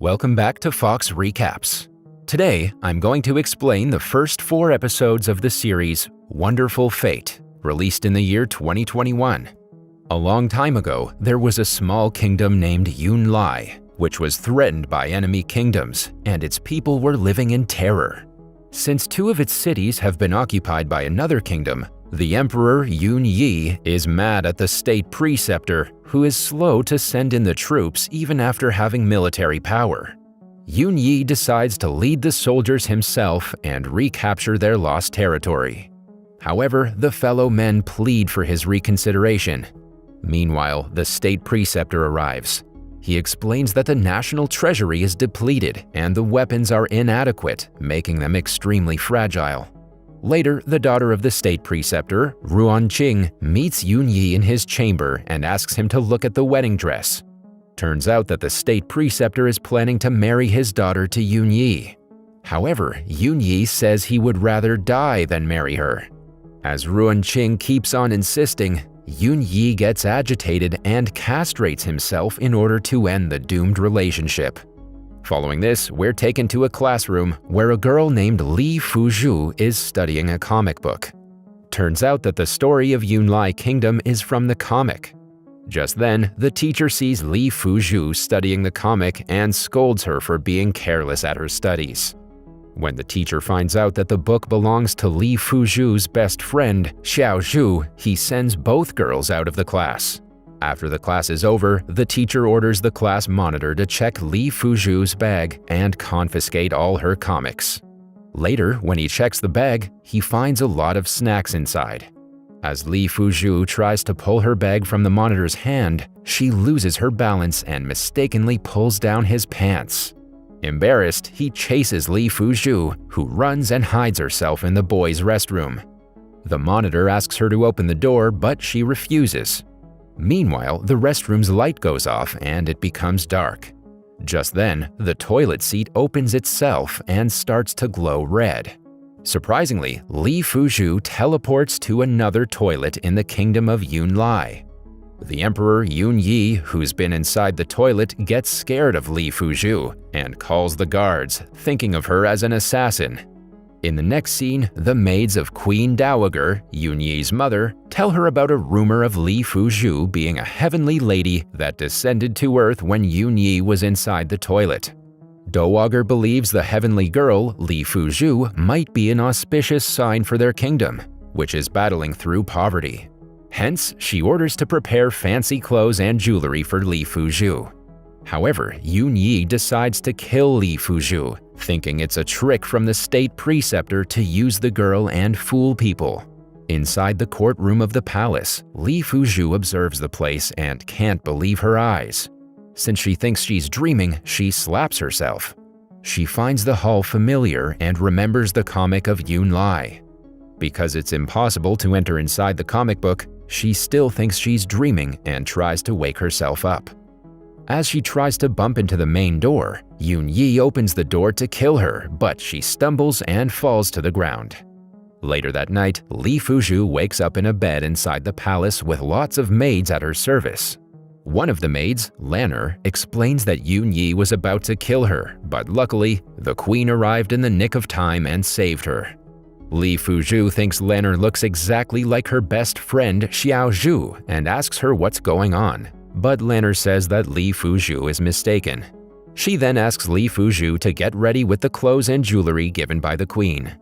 Welcome back to Fox Recaps. Today, I'm going to explain the first 4 episodes of the series Wonderful Fate, released in the year 2021. A long time ago, there was a small kingdom named Yunlai, which was threatened by enemy kingdoms, and its people were living in terror. Since 2 of its cities have been occupied by another kingdom, the Emperor Yun Yi is mad at the state preceptor, who is slow to send in the troops even after having military power. Yun Yi decides to lead the soldiers himself and recapture their lost territory. However, the fellow men plead for his reconsideration. Meanwhile, the state preceptor arrives. He explains that the national treasury is depleted and the weapons are inadequate, making them extremely fragile. Later, the daughter of the state preceptor, Ruan Qing, meets Yun Yi in his chamber and asks him to look at the wedding dress. Turns out that the state preceptor is planning to marry his daughter to Yun Yi. However, Yun Yi says he would rather die than marry her. As Ruan Qing keeps on insisting, Yun Yi gets agitated and castrates himself in order to end the doomed relationship. Following this, we're taken to a classroom where a girl named Li Fuzhu is studying a comic book. Turns out that the story of Yunlai Kingdom is from the comic. Just then, the teacher sees Li Fuzhu studying the comic and scolds her for being careless at her studies. When the teacher finds out that the book belongs to Li Fuzhu's best friend, Xiao Zhu, he sends both girls out of the class. After the class is over, the teacher orders the class monitor to check Li Fuzhu's bag and confiscate all her comics. Later, when he checks the bag, he finds a lot of snacks inside. As Li Fuzhu tries to pull her bag from the monitor's hand, she loses her balance and mistakenly pulls down his pants. Embarrassed, he chases Li Fuzhu, who runs and hides herself in the boys' restroom. The monitor asks her to open the door, but she refuses. Meanwhile, the restroom's light goes off and it becomes dark. Just then, the toilet seat opens itself and starts to glow red. Surprisingly, Li Fuzhu teleports to another toilet in the kingdom of Yunlai. The Emperor Yun Yi, who's been inside the toilet, gets scared of Li Fuzhu and calls the guards, thinking of her as an assassin. In the next scene, the maids of Queen Dowager, Yun Yi's mother, tell her about a rumor of Li Fuzhu being a heavenly lady that descended to Earth when Yun Yi was inside the toilet. Dowager believes the heavenly girl, Li Fuzhu, might be an auspicious sign for their kingdom, which is battling through poverty. Hence, she orders to prepare fancy clothes and jewelry for Li Fuzhu. However, Yun Yi decides to kill Li Fuzhu, thinking it's a trick from the state preceptor to use the girl and fool people. Inside the courtroom of the palace, Li Fuzhu observes the place and can't believe her eyes. Since she thinks she's dreaming, she slaps herself. She finds the hall familiar and remembers the comic of Yunlai. Because it's impossible to enter inside the comic book, she still thinks she's dreaming and tries to wake herself up. As she tries to bump into the main door, Yun Yi opens the door to kill her, but she stumbles and falls to the ground. Later that night, Li Fuzhu wakes up in a bed inside the palace with lots of maids at her service. One of the maids, Lanner, explains that Yun Yi was about to kill her, but luckily, the queen arrived in the nick of time and saved her. Li Fuzhu thinks Lanner looks exactly like her best friend Xiao Zhu and asks her what's going on. But Lanner says that Li Fuzhu is mistaken. She then asks Li Fuzhu to get ready with the clothes and jewelry given by the queen.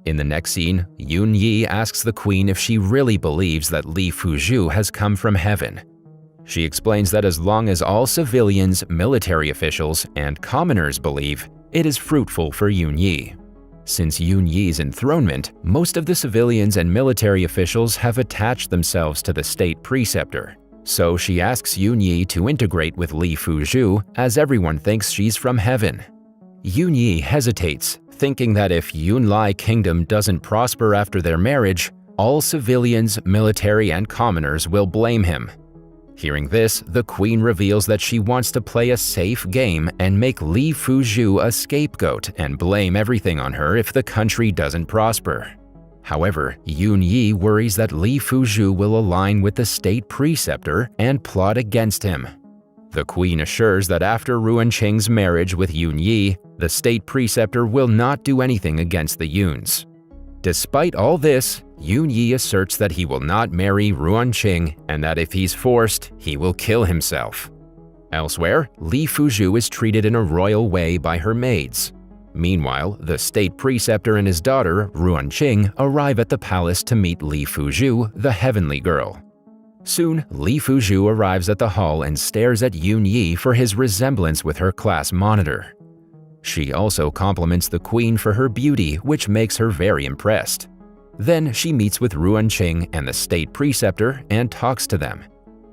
In the next scene, Yun Yi asks the queen if she really believes that Li Fuzhu has come from heaven. She explains that as long as all civilians, military officials, and commoners believe, it is fruitful for Yun Yi. Since Yun Yi's enthronement, most of the civilians and military officials have attached themselves to the state preceptor. So she asks Yun Yi to integrate with Li Fuzhu, as everyone thinks she's from heaven. Yun Yi hesitates, thinking that if Yunlai Kingdom doesn't prosper after their marriage, all civilians, military, and commoners will blame him. Hearing this, the queen reveals that she wants to play a safe game and make Li Fuzhu a scapegoat and blame everything on her if the country doesn't prosper. However, Yun Yi worries that Li Fuzhu will align with the state preceptor and plot against him. The queen assures that after Ruan Qing's marriage with Yun Yi, the state preceptor will not do anything against the Yuns. Despite all this, Yun Yi asserts that he will not marry Ruan Qing and that if he's forced, he will kill himself. Elsewhere, Li Fuzhu is treated in a royal way by her maids. Meanwhile, the state preceptor and his daughter, Ruan Qing, arrive at the palace to meet Li Fuzhu, the heavenly girl. Soon, Li Fuzhu arrives at the hall and stares at Yun Yi for his resemblance with her class monitor. She also compliments the queen for her beauty, which makes her very impressed. Then she meets with Ruan Qing and the state preceptor and talks to them.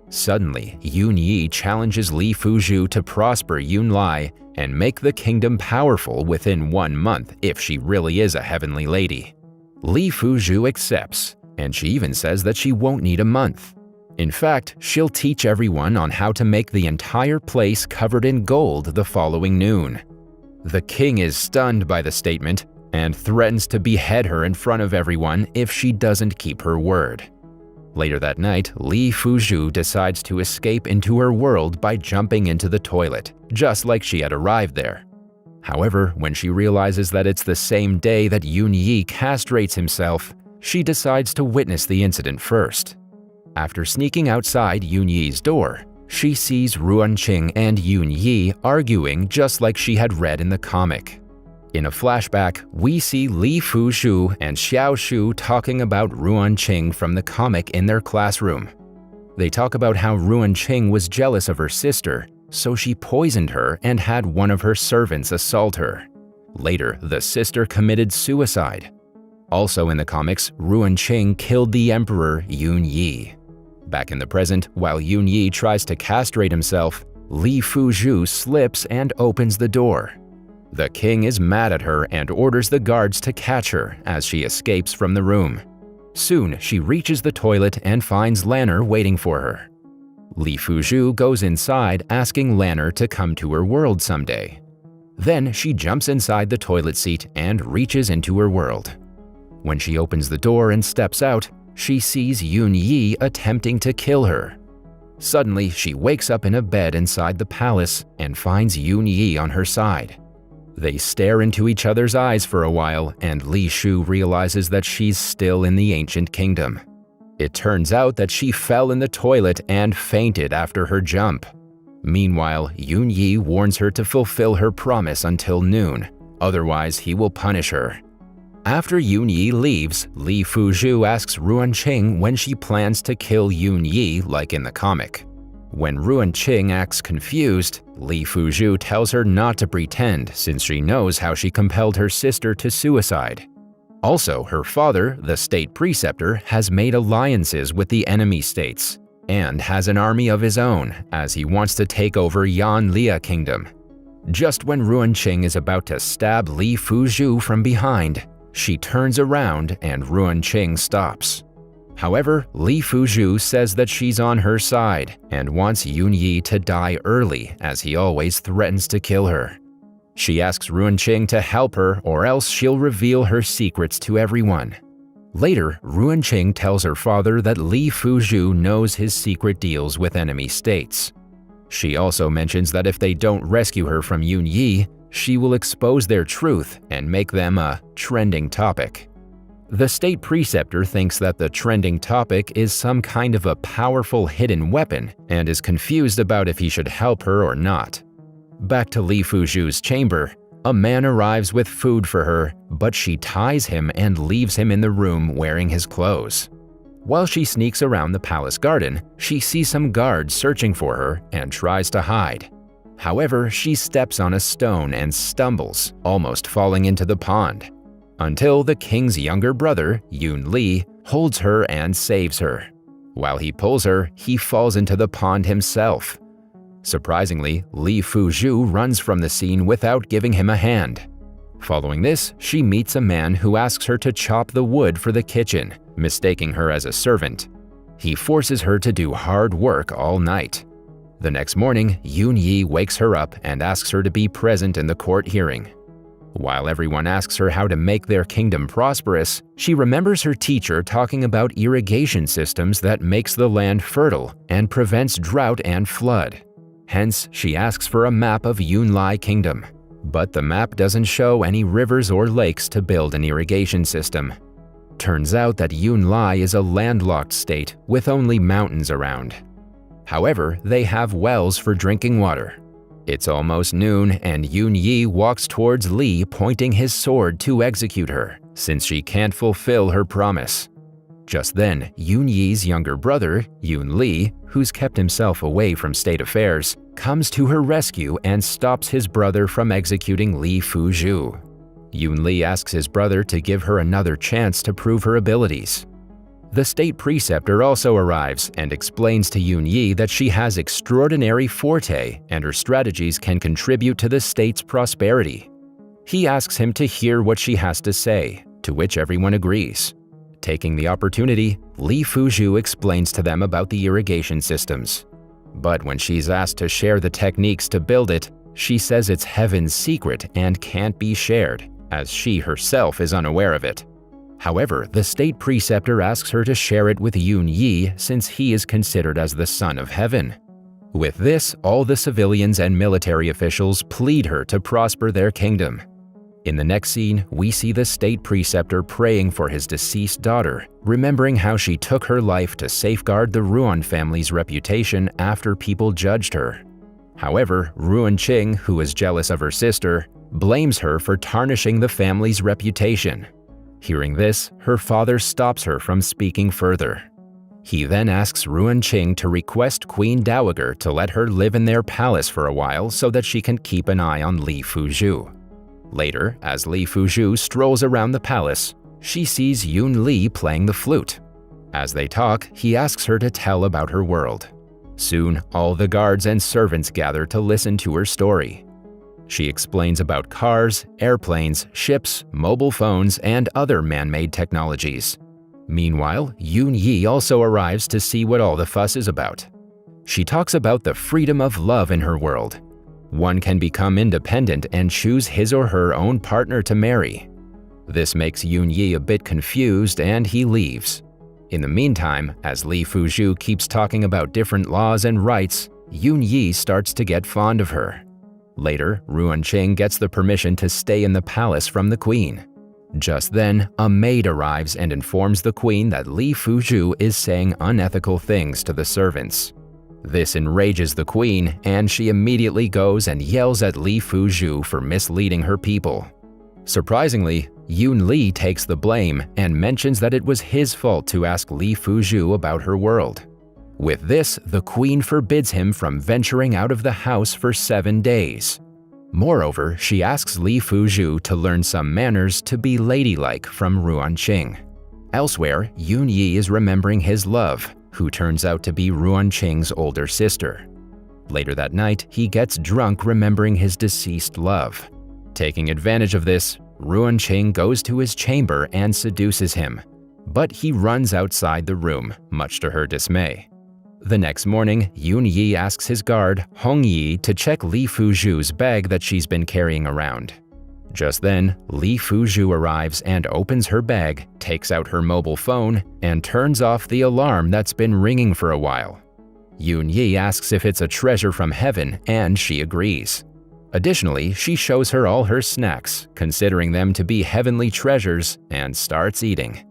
Suddenly, Yun Yi challenges Li Fuzhu to prosper Yun Lai and make the kingdom powerful within 1 month if she really is a heavenly lady. Li Fuzhu accepts, and she even says that she won't need a month. In fact, she'll teach everyone on how to make the entire place covered in gold the following noon. The king is stunned by the statement and threatens to behead her in front of everyone if she doesn't keep her word. Later that night, Li Fuzhu decides to escape into her world by jumping into the toilet, just like she had arrived there. However, when she realizes that it's the same day that Yun Yi castrates himself, she decides to witness the incident first. After sneaking outside Yun Yi's door, she sees Ruan Qing and Yun Yi arguing just like she had read in the comic. In a flashback, we see Li Fuzhu and Xiao Shu talking about Ruan Qing from the comic in their classroom. They talk about how Ruan Qing was jealous of her sister, so she poisoned her and had one of her servants assault her. Later, the sister committed suicide. Also in the comics, Ruan Qing killed the emperor Yun Yi. Back in the present, while Yun Yi tries to castrate himself, Li Fuzhu slips and opens the door. The king is mad at her and orders the guards to catch her as she escapes from the room. Soon, she reaches the toilet and finds Lanner waiting for her. Li Fuzhu goes inside asking Lanner to come to her world someday. Then she jumps inside the toilet seat and reaches into her world. When she opens the door and steps out, she sees Yun Yi attempting to kill her. Suddenly, she wakes up in a bed inside the palace and finds Yun Yi on her side. They stare into each other's eyes for a while, and Li Shu realizes that she's still in the ancient kingdom. It turns out that she fell in the toilet and fainted after her jump. Meanwhile, Yun Yi warns her to fulfill her promise until noon, otherwise he will punish her. After Yun Yi leaves, Li Fuzhu asks Ruan Qing when she plans to kill Yun Yi like in the comic. When Ruan Qing acts confused, Li Fuzhu tells her not to pretend since she knows how she compelled her sister to suicide. Also, her father, the state preceptor, has made alliances with the enemy states and has an army of his own as he wants to take over Yanlia Kingdom. Just when Ruan Qing is about to stab Li Fuzhu from behind, she turns around and Ruan Qing stops. However, Li Fuzhu says that she's on her side and wants Yun Yi to die early as he always threatens to kill her. She asks Ruan Qing to help her or else she'll reveal her secrets to everyone. Later, Ruan Qing tells her father that Li Fuzhu knows his secret deals with enemy states. She also mentions that if they don't rescue her from Yun Yi, she will expose their truth and make them a trending topic. The state preceptor thinks that the trending topic is some kind of a powerful hidden weapon and is confused about if he should help her or not. Back to Li Fuzhu's chamber, a man arrives with food for her, but she ties him and leaves him in the room wearing his clothes. While she sneaks around the palace garden, she sees some guards searching for her and tries to hide. However, she steps on a stone and stumbles, almost falling into the pond, until the king's younger brother, Yun Li, holds her and saves her. While he pulls her, he falls into the pond himself. Surprisingly, Li Fuzhu runs from the scene without giving him a hand. Following this, she meets a man who asks her to chop the wood for the kitchen, mistaking her as a servant. He forces her to do hard work all night. The next morning, Yun Yi wakes her up and asks her to be present in the court hearing. While everyone asks her how to make their kingdom prosperous, she remembers her teacher talking about irrigation systems that makes the land fertile and prevents drought and flood. Hence, she asks for a map of Yunlai Kingdom. But the map doesn't show any rivers or lakes to build an irrigation system. Turns out that Yunlai is a landlocked state with only mountains around. However, they have wells for drinking water. It's almost noon and Yun Yi walks towards Li, pointing his sword to execute her, since she can't fulfill her promise. Just then, Yun Yi's younger brother, Yun Li, who's kept himself away from state affairs, comes to her rescue and stops his brother from executing Li Fuzhu. Yun Li asks his brother to give her another chance to prove her abilities. The state preceptor also arrives and explains to Yun Yi that she has extraordinary forte and her strategies can contribute to the state's prosperity. He asks him to hear what she has to say, to which everyone agrees. Taking the opportunity, Li Fuzhu explains to them about the irrigation systems. But when she's asked to share the techniques to build it, she says it's heaven's secret and can't be shared, as she herself is unaware of it. However, the state preceptor asks her to share it with Yun Yi since he is considered as the son of heaven. With this, all the civilians and military officials plead her to prosper their kingdom. In the next scene, we see the state preceptor praying for his deceased daughter, remembering how she took her life to safeguard the Ruan family's reputation after people judged her. However, Ruan Qing, who is jealous of her sister, blames her for tarnishing the family's reputation. Hearing this, her father stops her from speaking further. He then asks Ruan Qing to request Queen Dowager to let her live in their palace for a while so that she can keep an eye on Li Fuzhu. Later, as Li Fuzhu strolls around the palace, she sees Yun Li playing the flute. As they talk, he asks her to tell about her world. Soon, all the guards and servants gather to listen to her story. She explains about cars, airplanes, ships, mobile phones, and other man-made technologies. Meanwhile, Yun Yi also arrives to see what all the fuss is about. She talks about the freedom of love in her world. One can become independent and choose his or her own partner to marry. This makes Yun Yi a bit confused and he leaves. In the meantime, as Li Fuzhu keeps talking about different laws and rights, Yun Yi starts to get fond of her. Later, Ruan Qing gets the permission to stay in the palace from the queen. Just then, a maid arrives and informs the queen that Li Fuzhu is saying unethical things to the servants. This enrages the queen, and she immediately goes and yells at Li Fuzhu for misleading her people. Surprisingly, Yun Li takes the blame and mentions that it was his fault to ask Li Fuzhu about her world. With this, the queen forbids him from venturing out of the house for 7 days. Moreover, she asks Li Fuzhu to learn some manners to be ladylike from Ruan Qing. Elsewhere, Yun Yi is remembering his love, who turns out to be Ruan Qing's older sister. Later that night, he gets drunk remembering his deceased love. Taking advantage of this, Ruan Qing goes to his chamber and seduces him, but he runs outside the room, much to her dismay. The next morning, Yun Yi asks his guard, Hong Yi, to check Li Fuzhu's bag that she's been carrying around. Just then, Li Fuzhu arrives and opens her bag, takes out her mobile phone, and turns off the alarm that's been ringing for a while. Yun Yi asks if it's a treasure from heaven, and she agrees. Additionally, she shows her all her snacks, considering them to be heavenly treasures, and starts eating.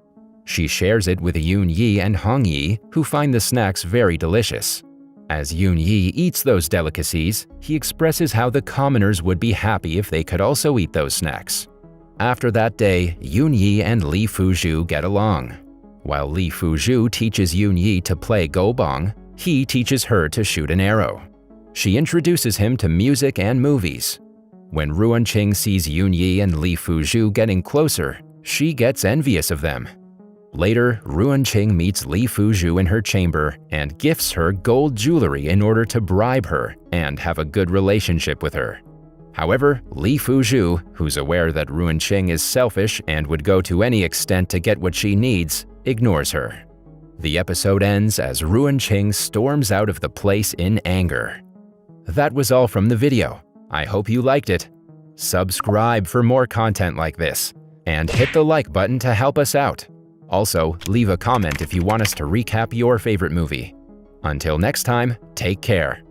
She shares it with Yun Yi and Hong Yi, who find the snacks very delicious. As Yun Yi eats those delicacies, he expresses how the commoners would be happy if they could also eat those snacks. After that day, Yun Yi and Li Fuzhu get along. While Li Fuzhu teaches Yun Yi to play gobang, he teaches her to shoot an arrow. She introduces him to music and movies. When Ruan Qing sees Yun Yi and Li Fuzhu getting closer, she gets envious of them. Later, Ruan Qing meets Li Fuzhu in her chamber and gifts her gold jewelry in order to bribe her and have a good relationship with her. However, Li Fuzhu, who's aware that Ruan Qing is selfish and would go to any extent to get what she needs, ignores her. The episode ends as Ruan Qing storms out of the place in anger. That was all from the video. I hope you liked it. Subscribe for more content like this, and hit the like button to help us out. Also, leave a comment if you want us to recap your favorite movie. Until next time, take care.